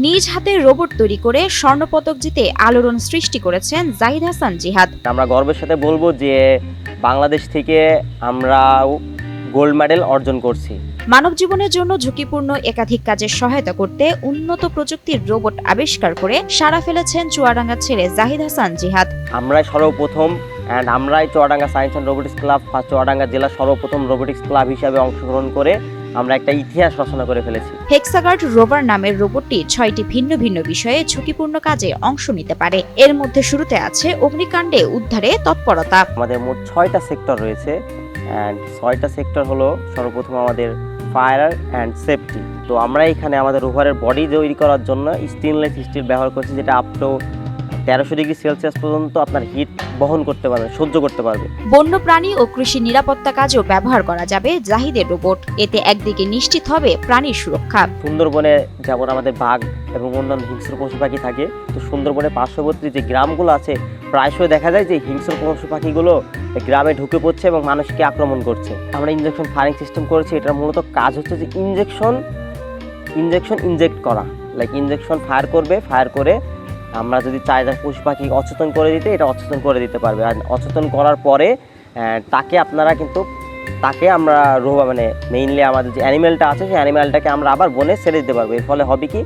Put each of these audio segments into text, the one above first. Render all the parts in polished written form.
নিজ হাতে রোবট তৈরি করে স্বর্ণপদক জিতে আলোড়ন সৃষ্টি করেছেন জাহিদ হাসান জিহাদ। আমরা গর্বের সাথে বলবো যে বাংলাদেশ থেকে আমরা গোল্ড মেডেল অর্জন করছি। মানব জীবনের জন্য ঝুঁকিপূর্ণ একাধিক কাজে সহায়তা করতে উন্নত প্রযুক্তির রোবট আবিষ্কার করে সাড়া ফেলেছেন চুয়াডাঙ্গা ছেলে জাহিদ হাসান জিহাদ। আমরাই সর্বপ্রথম আমরাই Chuadanga science and robotics club বা চুয়াডাঙ্গা জেলার সর্বপ্রথম রোবোটিক্স ক্লাব হিসাবে অংশগ্রহণ করে আমরা একটা ইতিহাস রচনা করে ফেলেছি। হেক্সাগার্ড রোভার নামের রোবটটি 6টি ভিন্ন ভিন্ন বিষয়ে ঝুঁকিপূর্ণ কাজে অংশ নিতে পারে। এর মধ্যে শুরুতে আছে অগ্নিকাণ্ডে উদ্ধারে তৎপরতা। আমাদের মোট 6টা সেক্টর রয়েছে। 6টা সেক্টর হলো সর্বপ্রথম আমাদের ফায়ার অ্যান্ড সেফটি। তো আমরা এখানে আমাদের রোভারের বডি তৈরি করার জন্য স্টেনলেস স্টিল ব্যবহার করছি, যেটা আপ টু 1300 ডিগ্রি সেলসিয়াস পর্যন্ত আপনার হিট বহন করতে পারবে, সহ্য করতে পারবে। বন্য প্রাণী ও কৃষি নিরাপত্তা কাজেও ব্যবহার করা যাবে জাহিদের রোবট। এতে একদিকে নিশ্চিত হবে প্রাণীর সুরক্ষা। সুন্দরবনে যেমন আমাদের বাঘ এবং অন্যান্য হিংস্র পশু পাখি থাকে, তো সুন্দরবনের পার্শ্ববর্তী যে গ্রামগুলো আছে প্রায়শই দেখা যায় যে হিংস্র পশু পাখিগুলো গ্রামে ঢুকে পড়ছে এবং মানুষকে আক্রমণ করছে। আমরা ইনজেকশন ফায়ারিং সিস্টেম করেছি। এটার মূলত কাজ হচ্ছে যে ইনজেক্ট করা, লাইক ইনজেকশন ফায়ার করবে, ফায়ার করে আমরা যদি চাই যে পশু পাখি অচেতন করে দিতে, এটা অচেতন করে দিতে পারবে। আর অচেতন করার পরে তাকে আমরা মানে মেইনলি আমাদের যে অ্যানিমেলটা আছে সেই অ্যানিমেলটাকে আমরা আবার বনে ছেড়ে দিতে পারবো। এর ফলে হবে কি,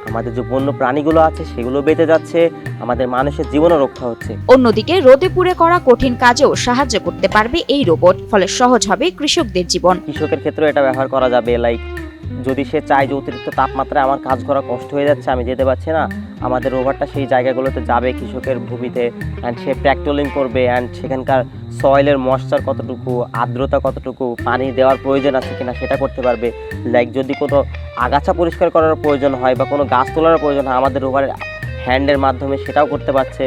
আমাদের যে বন্য প্রাণীগুলো আছে সেগুলো বেঁচে যাচ্ছে, আমাদের মানুষের জীবনও রক্ষা হচ্ছে। অন্যদিকে রোদে পুড়ে করা কঠিন কাজেও সাহায্য করতে পারবে এই রোবট। ফলে সহজ হবে কৃষকদের জীবন। কৃষকের ক্ষেত্রেও এটা ব্যবহার করা যাবে। লাইক যদি সে চায় যে অতিরিক্ত তাপমাত্রায় আমার কাজ করা কষ্ট হয়ে যাচ্ছে, আমি যেতে পারছি না, আমাদের রোভারটা সেই জায়গাগুলোতে যাবে কৃষকের ভূমিতে, অ্যান্ড সে প্র্যাকটোলিং করবে, অ্যান্ড সেখানকার সয়েলের ময়েশ্চার কতটুকু, আর্দ্রতা কতটুকু, পানি দেওয়ার প্রয়োজন আছে কিনা সেটা করতে পারবে। লাইক যদি কোনো আগাছা পরিষ্কার করার প্রয়োজন হয় বা কোনো গাছ তোলার প্রয়োজন হয়, আমাদের রোভারের হ্যান্ডের মাধ্যমে সেটাও করতে পারছে।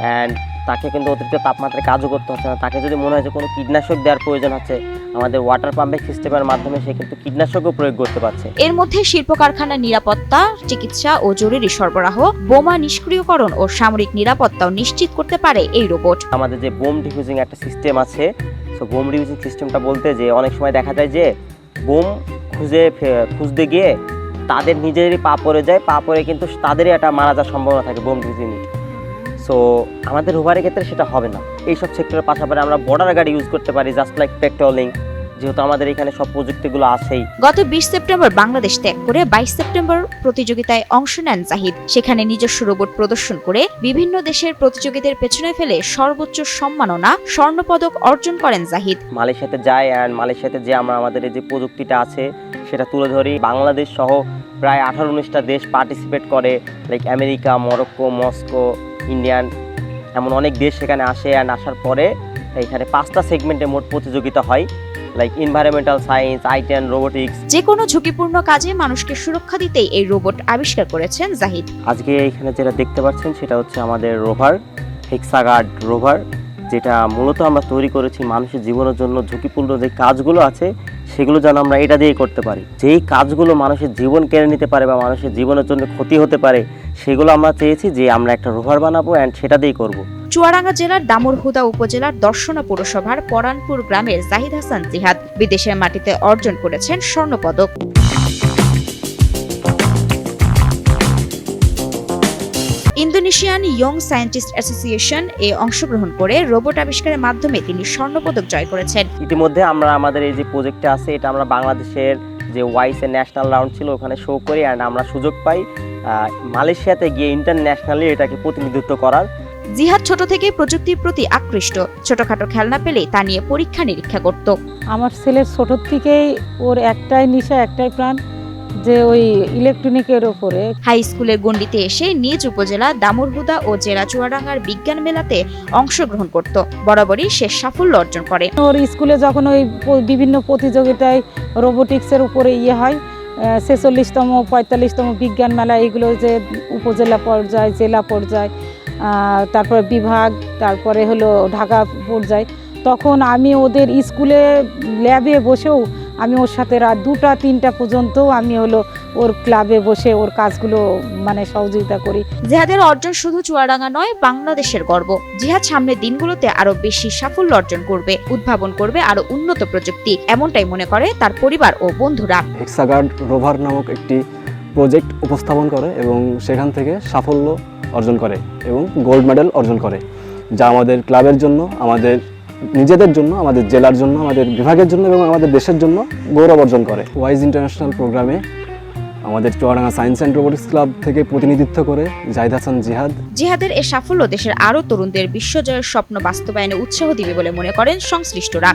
অ্যান্ড তাকে কিন্তু অতিরিক্ত তাপমাত্রায় কাজও করতে হচ্ছে না। তাকে যদি মনে হয় যে কোনো কীটনাশক দেওয়ার প্রয়োজন আছে, আমাদের ওয়াটার পাম্পিং সিস্টেমের মাধ্যমে সে কিন্তু কীটনাশকও প্রয়োগ করতে পারছে। এর মধ্যে শিল্প কারখানার নিরাপত্তা, চিকিৎসা ও জরুরি সরবরাহ, বোমা নিষ্ক্রিয়করণ ও সামরিক নিরাপত্তাও নিশ্চিত করতে পারে এই রোবট। আমাদের যে বোম ডিফিউজিং একটা সিস্টেম আছে, সো বোম ডিফিউজিং সিস্টেমটা বলতে যে অনেক সময় দেখা যায় যে বোম খুঁজতে গিয়ে তাদের নিজেরই পা পড়ে যায়, পা পড়ে কিন্তু তাদেরই একটা মারা যাওয়ার সম্ভাবনা থাকে বোম ডিফিউজিং। সো আমাদের রোভারের ক্ষেত্রে সেটা হবে না। এইসব সেক্টরের পাশাপাশি আমরা বর্ডার গার্ড ইউজ করতে পারি, জাস্ট লাইক পেট্রোলিং, যেহেতু আমাদের এখানে সব প্রযুক্তিগুলো আছেই। গত 20 সেপ্টেম্বর বাংলাদেশ ত্যাগ করে 22 সেপ্টেম্বর প্রতিযোগিতায় অংশ নেন জাহিদ। সেখানে নিজস্ব রোবট প্রদর্শন করে বিভিন্ন দেশের প্রতিযোগীদের পেছনে ফেলে সর্বোচ্চ সম্মাননা স্বর্ণপদক অর্জন করেন জাহিদ। মালয়েশিয়াতে যাই, অ্যান্ড মালয়েশিয়াতে যে আমাদের এই যে প্রযুক্তিটা আছে সেটা তুলে ধরি। বাংলাদেশ সহ প্রায় 18-19টা দেশ পার্টিসিপেট করে, like America, Morocco, Moscow, Indian, এমন অনেক দেশ সেখানে আসে। অ্যান্ড আসার পরে এখানে 5টা সেগমেন্টে মোট প্রতিযোগিতা হয়, like environmental science, IT and robotics. যে কোনো ঝুঁকিপূর্ণ কাজে মানুষকে সুরক্ষা দিতেই এই রোবট আবিষ্কার করেছেন জাহিদ। আজকে এখানে যেটা দেখতে পাচ্ছেন সেটা হচ্ছে আমাদের রোভার, হেক্সাগার্ড রোভার, যেটা মূলত আমরা তৈরি করেছি মানুষের জীবনের জন্য। ঝুঁকিপূর্ণ যে কাজগুলো আছে সেগুলো যেন আমরা এটা দিয়ে করতে পারি। যেই কাজগুলো মানুষের জীবন কেড়ে নিতে পারে বা মানুষের জীবনের জন্য ক্ষতি হতে পারে, সেগুলো আমরা চেয়েছি যে আমরা একটা রোভার বানাবো অ্যান্ড সেটা দিয়েই করব। চুয়াডাঙ্গা জেলার দামুড়হুদা উপজেলার দর্শনা পৌরসভার পরানপুর গ্রামের জাহিদ হাসান জিহাদ বিদেশের মাটিতে অর্জন করেছেন স্বর্ণপদক। ইন্দোনেশিয়ান ইয়ং সায়েন্টিস্ট অ্যাসোসিয়েশন এ অংশগ্রহণ করে রোবট আবিষ্কারের মাধ্যমে তিনি স্বর্ণপদক জয় করেছেন। ইতিমধ্যে আমরা আমাদের এই যে প্রজেক্টটা আছে, এটা আমরা বাংলাদেশের যে ওয়াইসের ন্যাশনাল রাউন্ড ছিল ওখানে শো করি, অ্যান্ড আমরা সুযোগ পাই মালয়েশিয়াতে গিয়ে ইন্টারন্যাশনালি এটাকে প্রতিনিধিত্ব করার। জিহাদ ছোট থেকেই প্রযুক্তির প্রতি আকৃষ্ট। ছোটখাটো খেলনা পেলেই তা নিয়ে পরীক্ষা নিরীক্ষা করত। আমার ছেলের ছোট থেকেই ওর একটাই নেশা, একটাই প্রাণ, যে ওই ইলেকট্রনিকের ওপরে। হাই স্কুলের গণ্ডিতে এসে নিজ উপজেলা দামুড়হুদা ও জেলা চুয়াডাঙ্গার বিজ্ঞান মেলাতে অংশগ্রহণ করত। বরাবরই সে সাফল্য অর্জন করে। ওর স্কুলে যখন ওই বিভিন্ন প্রতিযোগিতায় রোবোটিক্সের উপরে হয়, 46তম 45তম বিজ্ঞান মেলা, এগুলো যে উপজেলা পর্যায়, জেলা পর্যায়, তারপরে বিভাগ, তারপরে হলো ঢাকা পর্যায়, তখন আমি ওদের স্কুলে ল্যাবে বসেও আমি ওর সাথে রাত 2টা-3টা পর্যন্ত আমি ওর ক্লাবে বসে ওর কাজগুলো সহযোগিতা করি। জিহাদের অর্জন শুধু চুয়াডাঙ্গা নয়, বাংলাদেশের গর্ব। জিহাদ সামনের দিনগুলোতে আরো বেশি সাফল্য অর্জন করবে, উদ্ভাবন করবে আরো উন্নত প্রযুক্তি, এমনটাই মনে করে তার পরিবার ও বন্ধুরা। হেক্সাগার্ড রোভার নামক একটি প্রজেক্ট উপস্থাপন করে এবং সেখান থেকে সাফল্য অর্জন করে এবং গোল্ড মেডেল অর্জন করে, যা আমাদের ক্লাবের জন্য, আমাদের নিজেদের জন্য, আমাদের জেলার জন্য, আমাদের বিভাগের জন্য এবং আমাদের দেশের জন্য গৌরব অর্জন করে। ওয়াইজ ইন্টারন্যাশনাল প্রোগ্রামে আমাদের Chuadanga science and robotics club থেকে প্রতিনিধিত্ব করে জাহিদ হাসান জিহাদ। জিহাদের এ সাফল্য দেশের আরও তরুণদের বিশ্বজয়ের স্বপ্ন বাস্তবায়নে উৎসাহ দিবে বলে মনে করেন সংশ্লিষ্টরা।